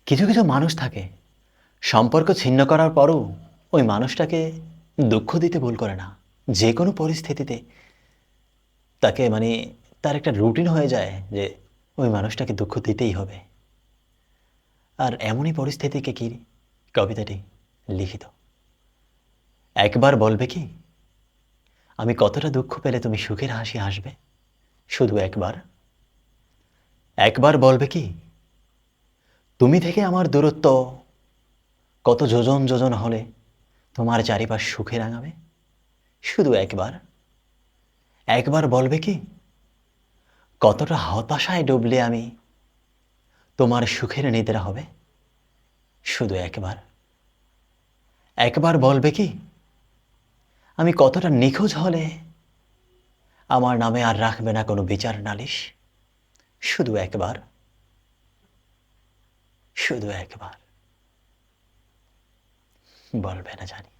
কিছু কিছু মানুষ থাকে সম্পর্ক ছিন্ন করার পরও ওই মানুষটাকে দুঃখ দিতে ভুল করে না। যে কোনো পরিস্থিতিতে তাকে তার একটা রুটিন হয়ে যায় যে ওই মানুষটাকে দুঃখ দিতেই হবে। আর এমনই পরিস্থিতিকে কি কবিতাটি লিখিত। একবার বলবে কি আমি কতটা দুঃখ পেলে তুমি সুখের হাসি হাসবে, শুধু একবার। একবার বলবে কি তুমি থেকে আমার দূরত্ব কত যোজন যোজন হলে তোমার চারিপাশ সুখে রাঙাবে, শুধু একবার। একবার বলবে কি কতটা হতাশায় ডুবলে আমি তোমার সুখের নিদ্রা হবে, শুধু একবার। একবার বলবে কি আমি কতটা নিখোঁজ হলে আমার নামে আর রাখবে না কোনো বিচার নালিশ, শুধু একবার। শুধু একবার বলবে না জানি।